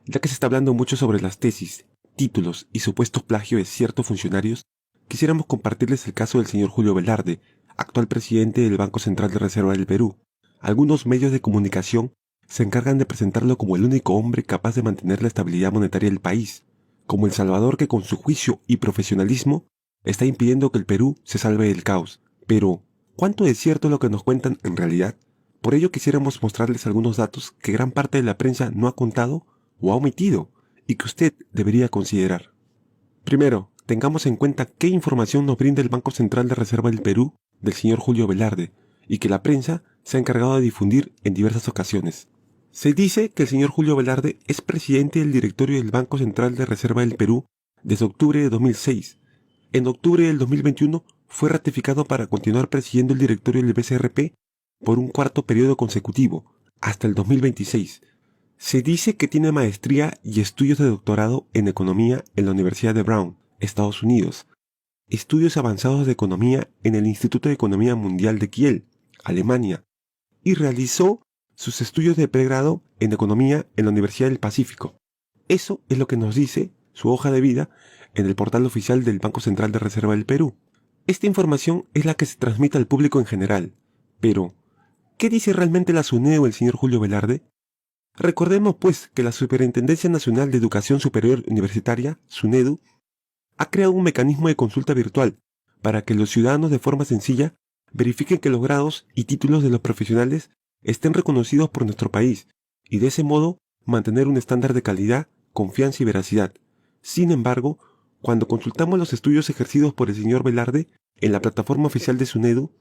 Ya que se está hablando mucho sobre las tesis, títulos y supuestos plagios de ciertos funcionarios, quisiéramos compartirles el caso del señor Julio Velarde, actual presidente del Banco Central de Reserva del Perú. Algunos medios de comunicación se encargan de presentarlo como el único hombre capaz de mantener la estabilidad monetaria del país, como el salvador que con su juicio y profesionalismo está impidiendo que el Perú se salve del caos. Pero, ¿cuánto es cierto lo que nos cuentan en realidad? Por ello quisiéramos mostrarles algunos datos que gran parte de la prensa no ha contado o ha omitido y que usted debería considerar. Primero, tengamos en cuenta qué información nos brinda el Banco Central de Reserva del Perú del señor Julio Velarde y que la prensa se ha encargado de difundir en diversas ocasiones. Se dice que el señor Julio Velarde es presidente del directorio del Banco Central de Reserva del Perú desde octubre de 2006. En octubre del 2021 fue ratificado para continuar presidiendo el directorio del BCRP por un cuarto periodo consecutivo, hasta el 2026. Se dice que tiene maestría y estudios de doctorado en economía en la Universidad de Brown, Estados Unidos, estudios avanzados de economía en el Instituto de Economía Mundial de Kiel, Alemania, y realizó sus estudios de pregrado en economía en la Universidad del Pacífico. Eso es lo que nos dice su hoja de vida en el portal oficial del Banco Central de Reserva del Perú. Esta información es la que se transmite al público en general, pero ¿qué dice realmente la SUNEDU del señor Julio Velarde? Recordemos pues que la Superintendencia Nacional de Educación Superior Universitaria, SUNEDU, ha creado un mecanismo de consulta virtual para que los ciudadanos de forma sencilla verifiquen que los grados y títulos de los profesionales estén reconocidos por nuestro país y de ese modo mantener un estándar de calidad, confianza y veracidad. Sin embargo, cuando consultamos los estudios ejercidos por el señor Velarde en la plataforma oficial de SUNEDU,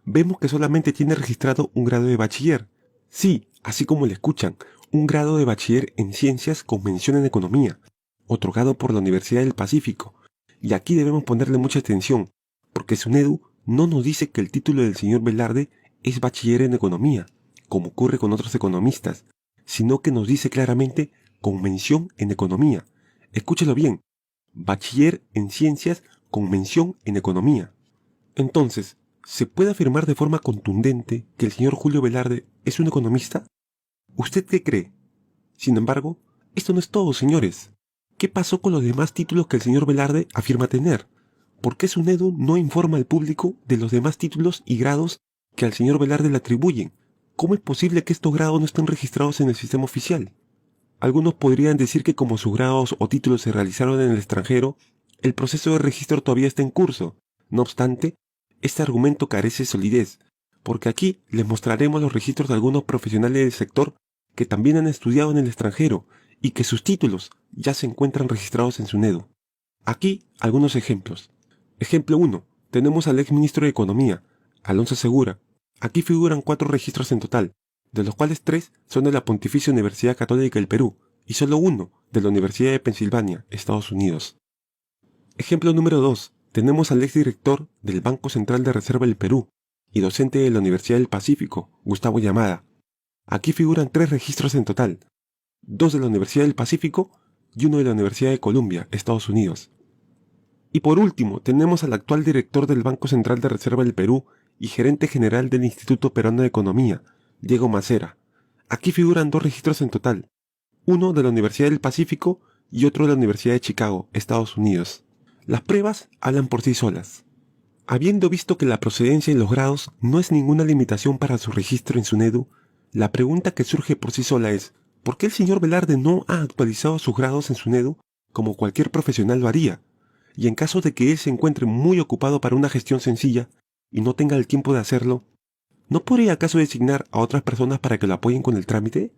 vemos que solamente tiene registrado un grado de bachiller. Sí, así como le escuchan, un grado de bachiller en ciencias con mención en economía, otorgado por la Universidad del Pacífico. Y aquí debemos ponerle mucha atención, porque SUNEDU no nos dice que el título del señor Velarde es bachiller en economía, como ocurre con otros economistas, sino que nos dice claramente con mención en economía. Escúchelo bien, bachiller en ciencias con mención en economía. Entonces, ¿se puede afirmar de forma contundente que el señor Julio Velarde es un economista? ¿Usted qué cree? Sin embargo, esto no es todo, señores. ¿Qué pasó con los demás títulos que el señor Velarde afirma tener? ¿Por qué SUNEDU no informa al público de los demás títulos y grados que al señor Velarde le atribuyen? ¿Cómo es posible que estos grados no estén registrados en el sistema oficial? Algunos podrían decir que como sus grados o títulos se realizaron en el extranjero, el proceso de registro todavía está en curso. No obstante, este argumento carece de solidez, porque aquí les mostraremos los registros de algunos profesionales del sector que también han estudiado en el extranjero y que sus títulos ya se encuentran registrados en SUNEDU. Aquí algunos ejemplos. Ejemplo 1. Tenemos al ex ministro de Economía, Alonso Segura. Aquí figuran 4 registros en total, de los cuales 3 son de la Pontificia Universidad Católica del Perú y solo uno de la Universidad de Pensilvania, Estados Unidos. Ejemplo número 2. Tenemos al exdirector del Banco Central de Reserva del Perú y docente de la Universidad del Pacífico, Gustavo Llamada. Aquí figuran 3 registros en total, 2 de la Universidad del Pacífico y 1 de la Universidad de Columbia, Estados Unidos. Y por último, tenemos al actual director del Banco Central de Reserva del Perú y gerente general del Instituto Peruano de Economía, Diego Macera. Aquí figuran 2 registros en total, uno de la Universidad del Pacífico y otro de la Universidad de Chicago, Estados Unidos. Las pruebas hablan por sí solas. Habiendo visto que la procedencia y los grados no es ninguna limitación para su registro en SUNEDU, la pregunta que surge por sí sola es, ¿por qué el señor Velarde no ha actualizado sus grados en SUNEDU como cualquier profesional lo haría? Y en caso de que él se encuentre muy ocupado para una gestión sencilla y no tenga el tiempo de hacerlo, ¿no podría acaso designar a otras personas para que lo apoyen con el trámite?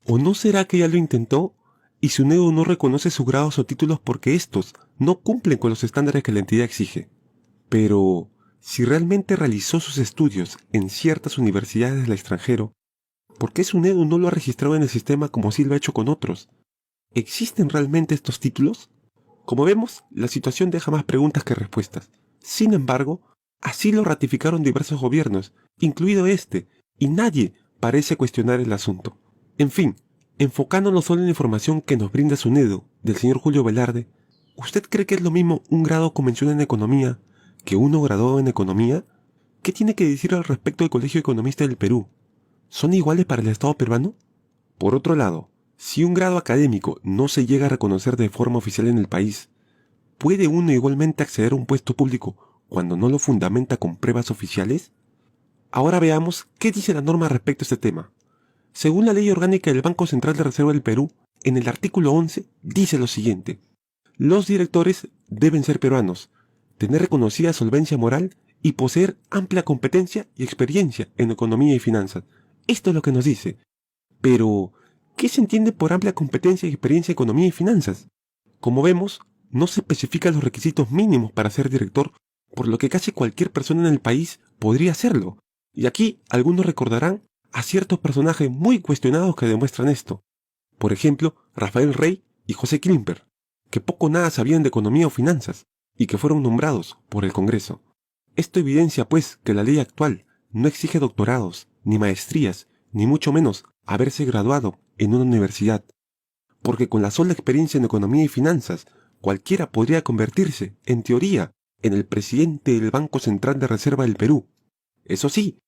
¿O no será que ya lo intentó y SUNEDU no reconoce sus grados o títulos porque estos no cumplen con los estándares que la entidad exige? Pero, si realmente realizó sus estudios en ciertas universidades del extranjero, ¿por qué SUNEDU no lo ha registrado en el sistema como sí lo ha hecho con otros? ¿Existen realmente estos títulos? Como vemos, la situación deja más preguntas que respuestas. Sin embargo, así lo ratificaron diversos gobiernos, incluido este, y nadie parece cuestionar el asunto. En fin, enfocándonos solo en la información que nos brinda SUNEDU del señor Julio Velarde, ¿usted cree que es lo mismo un grado con mención en economía que uno graduado en economía? ¿Qué tiene que decir al respecto el Colegio Economista del Perú? ¿Son iguales para el Estado peruano? Por otro lado, Si un grado académico no se llega a reconocer de forma oficial en el país, ¿puede uno igualmente acceder a un puesto público cuando no lo fundamenta con pruebas oficiales? Ahora veamos qué dice la norma respecto a este tema. Según la Ley Orgánica del Banco Central de Reserva del Perú, en el artículo 11 dice lo siguiente: los directores deben ser peruanos, tener reconocida solvencia moral y poseer amplia competencia y experiencia en economía y finanzas. Esto es lo que nos dice. Pero, ¿qué se entiende por amplia competencia y experiencia en economía y finanzas? Como vemos, no se especifican los requisitos mínimos para ser director, por lo que casi cualquier persona en el país podría serlo. Y aquí algunos recordarán a ciertos personajes muy cuestionados que demuestran esto. Por ejemplo, Rafael Rey y José Klimper, que poco o nada sabían de economía o finanzas, y que fueron nombrados por el Congreso. Esto evidencia, pues, que la ley actual no exige doctorados, ni maestrías, ni mucho menos haberse graduado en una universidad, porque con la sola experiencia en economía y finanzas, cualquiera podría convertirse, en teoría, en el presidente del Banco Central de Reserva del Perú. Eso sí,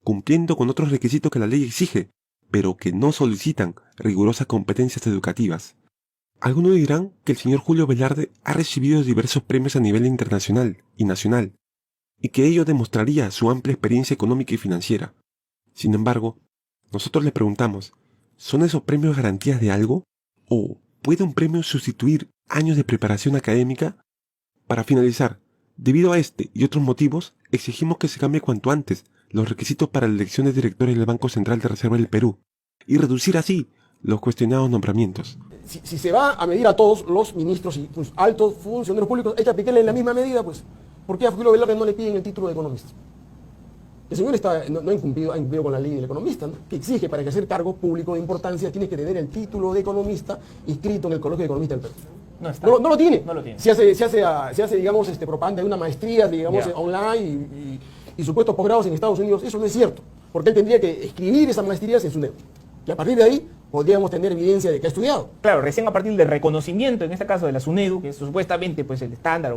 cumpliendo con otros requisitos que la ley exige, pero que no solicitan rigurosas competencias educativas. Algunos dirán que el señor Julio Velarde ha recibido diversos premios a nivel internacional y nacional, y que ello demostraría su amplia experiencia económica y financiera. Sin embargo, nosotros le preguntamos, ¿son esos premios garantías de algo? ¿O puede un premio sustituir años de preparación académica? Para finalizar, debido a este y otros motivos, exigimos que se cambie cuanto antes los requisitos para la elección de directores del Banco Central de Reserva del Perú, y reducir así los cuestionados nombramientos. Si se va a medir a todos los ministros y altos funcionarios públicos, hay que aplicarle la misma medida, pues. ¿Por qué a Julio Velarde no le piden el título de economista? El señor no ha incumplido con la ley del economista, ¿no? Que exige para ejercer cargo público de importancia tienes que tener el título de economista inscrito en el Colegio de Economistas del Perú. No está. No lo tiene. No lo tiene. Se hace digamos, propaganda de una maestría, digamos, online y supuestos posgrados en Estados Unidos. Eso no es cierto, porque él tendría que escribir esas maestrías en SUNEDU. Y a partir de ahí podríamos tener evidencia de que ha estudiado. Claro, recién a partir del reconocimiento, en este caso de la SUNEDU, que es supuestamente pues, el estándar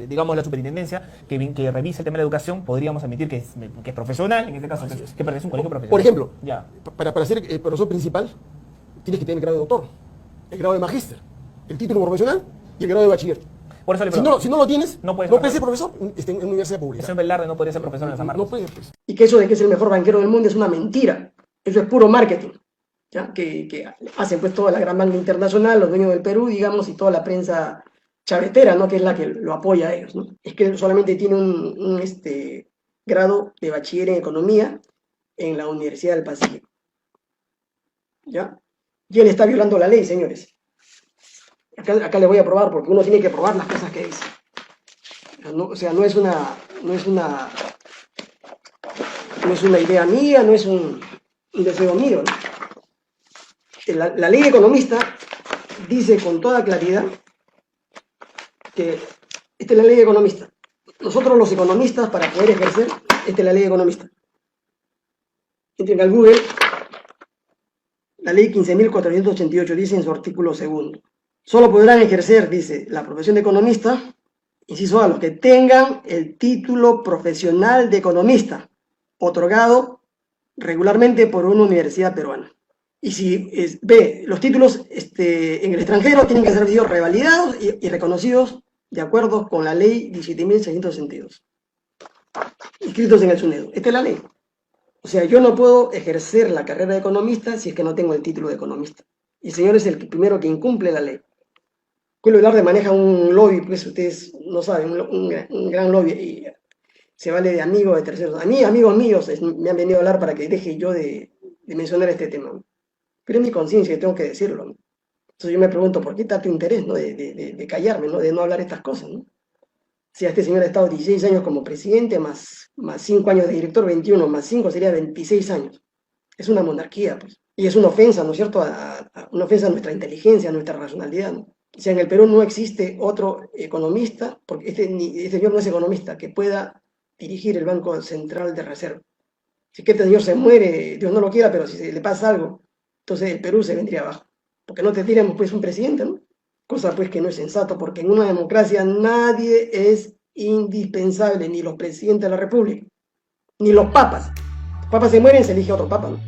digamos la superintendencia que revisa el tema de la educación, podríamos admitir que es profesional, en este caso que pertenece a un colegio profesional. Por ejemplo, ya. para ser profesor principal tienes que tener el grado de doctor, el grado de magíster, el título profesional y el grado de bachiller. Por eso si no lo tienes, no puedes ser profesor en una universidad pública. El señor Velarde no podría ser profesor en San Marcos. No puede, pues. Y que eso de que es el mejor banquero del mundo es una mentira. Eso es puro marketing. ¿Ya? Que hacen pues toda la gran banca internacional, los dueños del Perú, digamos, y toda la prensa chavetera, ¿no? Que es la que lo apoya a ellos, ¿no? Es que solamente tiene un grado de bachiller en economía en la Universidad del Pacífico. ¿Ya? Y él está violando la ley, señores. Acá le voy a probar, porque uno tiene que probar las cosas que dice. O sea, no es una idea mía, no es un deseo mío, ¿no? La ley economista dice con toda claridad que esta es la ley economista. Nosotros los economistas, para poder ejercer, esta es la ley economista. Entren al Google, la ley 15.488 dice en su artículo 2: solo podrán ejercer, dice, la profesión de economista, inciso A, los que tengan el título profesional de economista, otorgado regularmente por una universidad peruana. Y si ve, los títulos en el extranjero tienen que ser revalidados y reconocidos de acuerdo con la ley 17.662, inscritos en el SUNEDU. Esta es la ley. O sea, yo no puedo ejercer la carrera de economista si es que no tengo el título de economista. Y el señor es el primero que incumple la ley. Julio Velarde maneja un lobby, pues ustedes no saben, un gran lobby, y se vale de amigos, de terceros. A mí, amigos míos, me han venido a hablar para que deje yo de mencionar este tema. Pero es mi conciencia que tengo que decirlo, ¿no? Entonces yo me pregunto, ¿por qué tanto interés, ¿no? de callarme, ¿no? De no hablar estas cosas, ¿no? Si este señor ha estado 16 años como presidente, más 5 años de director, 21, más 5 sería 26 años. Es una monarquía, pues. Y es una ofensa, ¿no es cierto? Una ofensa a nuestra inteligencia, a nuestra racionalidad, ¿no? O sea, en el Perú no existe otro economista, porque este señor no es economista, que pueda dirigir el Banco Central de Reserva. Si es que este señor se muere, Dios no lo quiera, pero si se le pasa algo, entonces el Perú se vendría abajo. Porque no tendríamos pues un presidente, ¿no? Cosa pues que no es sensato, porque en una democracia nadie es indispensable, ni los presidentes de la República, ni los papas. Los papas se mueren, se elige otro papa, ¿no?